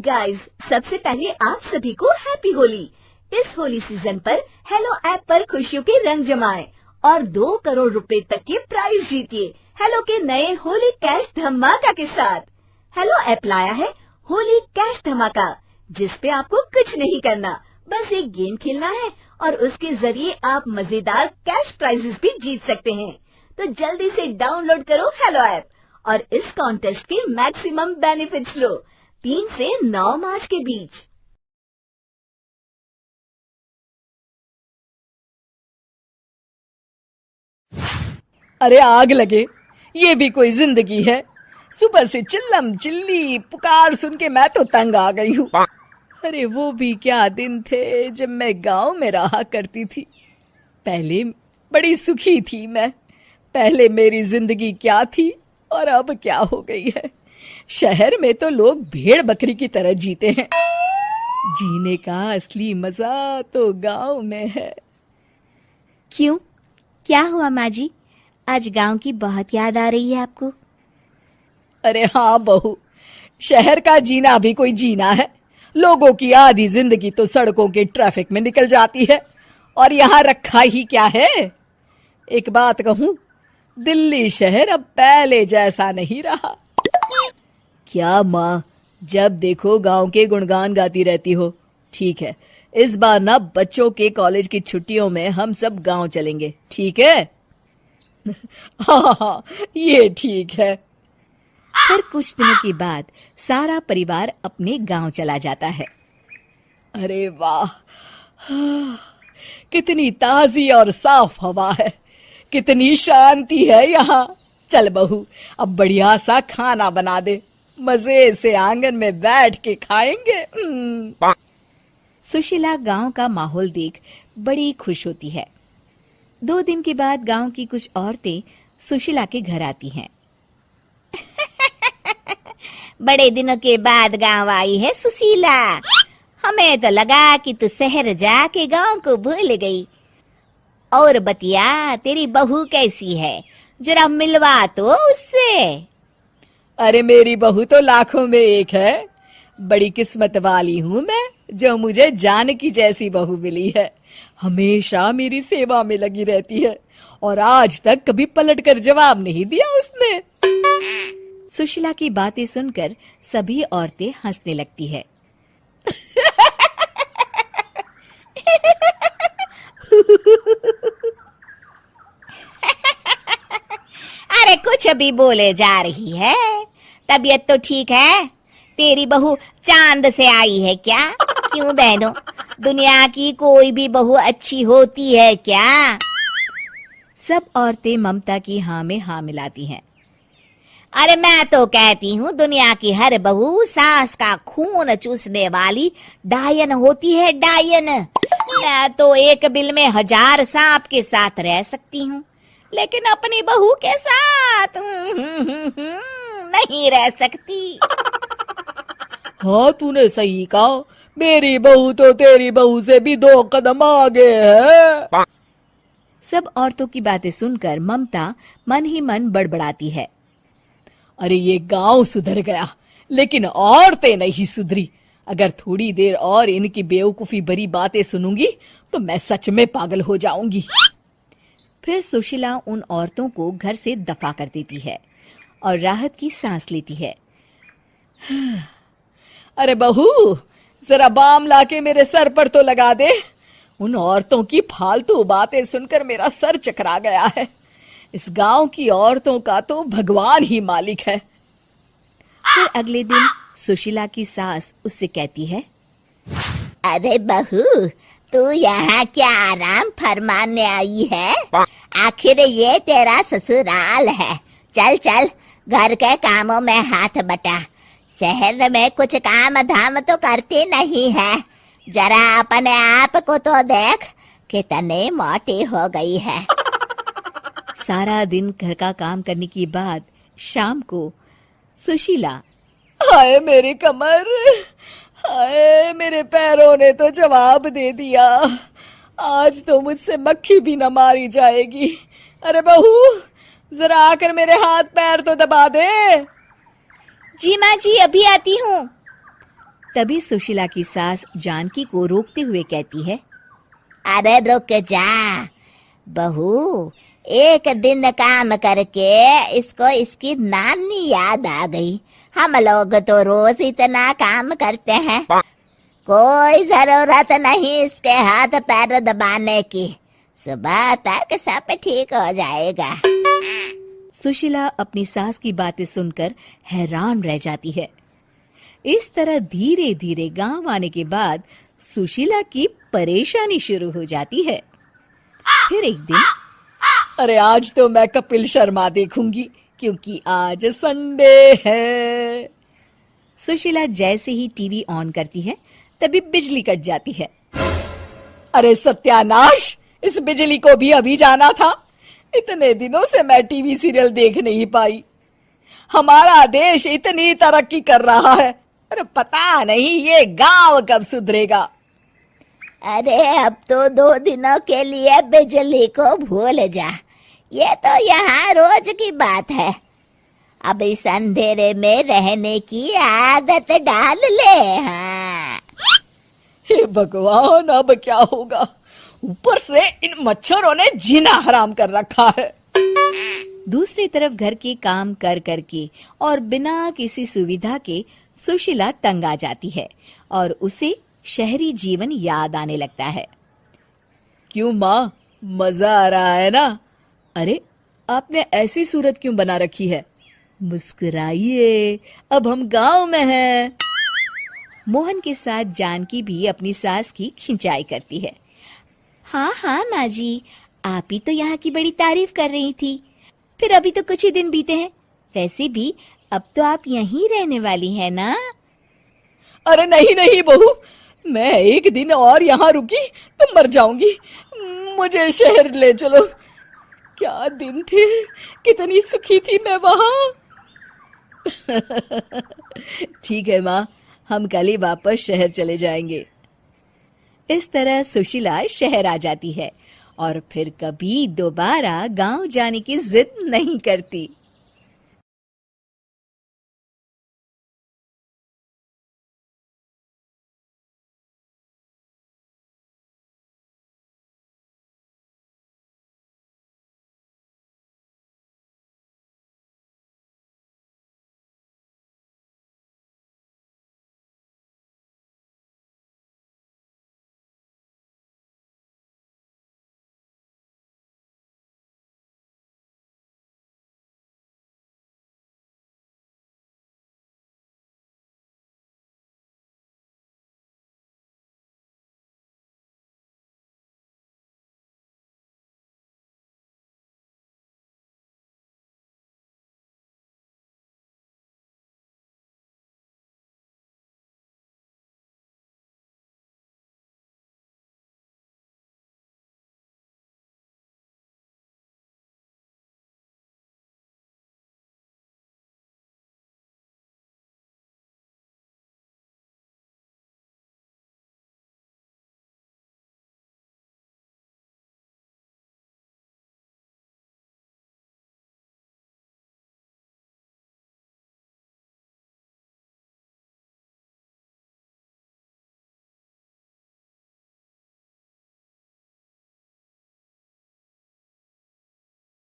Guys, सबसे पहले आप सभी को हैप्पी होली। इस होली सीजन पर हेलो ऐप पर खुशियों के रंग जमाएं और 2 करोड़ रुपए तक के प्राइज जीतिए हेलो के नए होली कैश धमाका के साथ। हेलो ऐप लाया है होली कैश धमाका, जिस पे आपको कुछ नहीं करना, बस एक गेम खेलना है और उसके जरिए आप मजेदार कैश प्राइजेस भी जीत सकते हैं। तो जल्दी से डाउनलोड करो हेलो ऐप और इस कॉन्टेस्ट के मैक्सिमम बेनिफिट्स लो 3 से 9 मार्च के बीच। अरे आग लगे, ये भी कोई जिंदगी है। सुबह से चिल्लम चिल्ली पुकार सुन के मैं तो तंग आ गई हूँ। अरे वो भी क्या दिन थे जब मैं गांव में रहा करती थी। पहले बड़ी सुखी थी मैं। पहले मेरी जिंदगी क्या थी और अब क्या हो गई है। शहर में तो लोग भेड़ बकरी की तरह जीते हैं। जीने का असली मजा तो गांव में है। क्यों, क्या हुआ माँ जी? आज गांव की बहुत याद आ रही है आपको? अरे हाँ बहू, शहर का जीना भी कोई जीना है। लोगों की आधी जिंदगी तो सड़कों के ट्रैफिक में निकल जाती है और यहाँ रखा ही क्या है। एक बात कहूँ, दिल्ली शहर अब पहले जैसा नहीं रहा। क्या माँ, जब देखो गांव के गुणगान गाती रहती हो। ठीक है, इस बार ना बच्चों के कॉलेज की छुट्टियों में हम सब गांव चलेंगे, ठीक है? हाँ, ये ठीक है। फिर कुछ दिनों के बाद सारा परिवार अपने गांव चला जाता है। अरे वाह, कितनी ताजी और साफ हवा है, कितनी शांति है यहाँ। चल बहू, अब बढ़िया सा खाना बना दे, मजे से आंगन में बैठ के खाएंगे। सुशीला गांव का माहौल देख बड़ी खुश होती है। 2 दिन के बाद गांव की कुछ औरतें सुशीला के घर आती हैं। बड़े दिनों के बाद गांव आई है सुशीला। हमें तो लगा कि तू शहर जाके गांव को भूल गई। और बतिया, तेरी बहू कैसी है? जरा मिलवा तो उससे। अरे मेरी बहू तो लाखों में एक है। बड़ी किस्मत वाली हूँ मैं जो मुझे जानकी जैसी बहू मिली है। हमेशा मेरी सेवा में लगी रहती है और आज तक कभी पलटकर जवाब नहीं दिया उसने। सुशीला की बातें सुनकर सभी औरतें हंसने लगती है। अरे कुछ भी बोले जा रही है। तबीयत तो ठीक है? तेरी बहू चांद से आई है क्या? क्यों बहनों, दुनिया की कोई भी बहू अच्छी होती है क्या? सब औरतें ममता की हाँ में हाँ मिलाती हैं। अरे मैं तो कहती हूँ दुनिया की हर बहू सास का खून चूसने वाली डायन होती है, डायन। मैं तो एक बिल में 1000 सांप के साथ रह सकती हूँ, लेकिन अपनी बहू के साथ नहीं रह सकती। हाँ, तूने सही कहा। मेरी बहू तो तेरी बहू से भी 2 कदम आगे है। सब औरतों की बातें सुनकर ममता मन ही मन बड़बड़ाती है। अरे ये गांव सुधर गया, लेकिन औरतें नहीं सुधरी। अगर थोड़ी देर और इनकी बेवकूफी भरी बातें सुनूंगी तो मैं सच में पागल हो जाऊंगी। फिर सुशीला उन औरतों को घर से दफा कर देती है और राहत की सांस लेती है। अरे बहू, जरा बाम लाके मेरे सर पर तो लगा दे। उन औरतों की फालतू बातें सुनकर मेरा सर चकरा गया है। इस गांव की औरतों का तो भगवान ही मालिक है। फिर अगले दिन सुशीला की सास उससे कहती है, अरे बहू, तू यहाँ क्या आराम फरमाने आई है? आखिर ये तेरा ससुराल है। चल चल, घर के कामों में हाथ बटा। शहर में कुछ काम धाम तो करती नहीं है। जरा अपने आप को तो देख, कितनी मोटी हो गई है। सारा दिन घर का काम करने के बाद शाम को सुशीला, हाय मेरी कमर, हाय मेरे पैरों ने तो जवाब दे दिया। आज तो मुझसे मक्खी भी न मारी जाएगी। अरे बहू, जरा आकर मेरे हाथ पैर तो दबा दे। जी माँ जी, अभी आती हूँ। तभी सुशीला की सास जानकी को रोकते हुए कहती है, अरे रुक जा बहू, एक दिन काम करके इसको इसकी नानी याद आ गई। हम लोग तो रोज इतना काम करते हैं, कोई जरूरत नहीं इसके हाथ पैर दबाने की, सुबह तक सब ठीक हो जाएगा। सुशीला अपनी सास की बातें सुनकर हैरान रह जाती है। इस तरह धीरे धीरे गांव आने के बाद सुशीला की परेशानी शुरू हो जाती है। फिर एक दिन, अरे आज तो मैं कपिल शर्मा देखूंगी क्योंकि आज संडे है। सुशीला जैसे ही टीवी ऑन करती है तभी बिजली कट जाती है। अरे सत्यानाश, इस बिजली को भी अभी जाना था। इतने दिनों से मैं टीवी सीरियल देख नहीं पाई। हमारा देश इतनी तरक्की कर रहा है, अरे पता नहीं ये गांव कब सुधरेगा। अरे अब तो 2 दिनों के लिए बिजली को भूल जा, ये तो यहाँ रोज की बात है। अब इस अंधेरे में रहने की आदत डाल ले। हाँ। हे भगवान, अब क्या होगा? ऊपर से इन मच्छरों ने जीना हराम कर रखा है। दूसरी तरफ घर के काम कर करके और बिना किसी सुविधा के सुशीला तंग आ जाती है और उसे शहरी जीवन याद आने लगता है। क्यों माँ, मजा आ रहा है ना? अरे आपने ऐसी सूरत क्यों बना रखी है? मुस्कुराइए, अब हम गांव में हैं। मोहन के साथ जानकी भी अपनी सास की खिंचाई करती है। हाँ हाँ माँ जी, आप ही तो यहाँ की बड़ी तारीफ कर रही थी। फिर अभी तो कुछ ही दिन बीते हैं, वैसे भी अब तो आप यहीं रहने वाली हैं ना? अरे नहीं नहीं बहू, मैं एक दिन और यहाँ रुकी तो मर जाऊंगी। मुझे शहर ले चलो। क्या दिन थे, कितनी सुखी थी मैं वहाँ। ठीक है माँ, हम कल ही वापस शहर चले जाएंगे। इस तरह सुशीला शहर आ जाती है और फिर कभी दोबारा गांव जाने की जिद नहीं करती।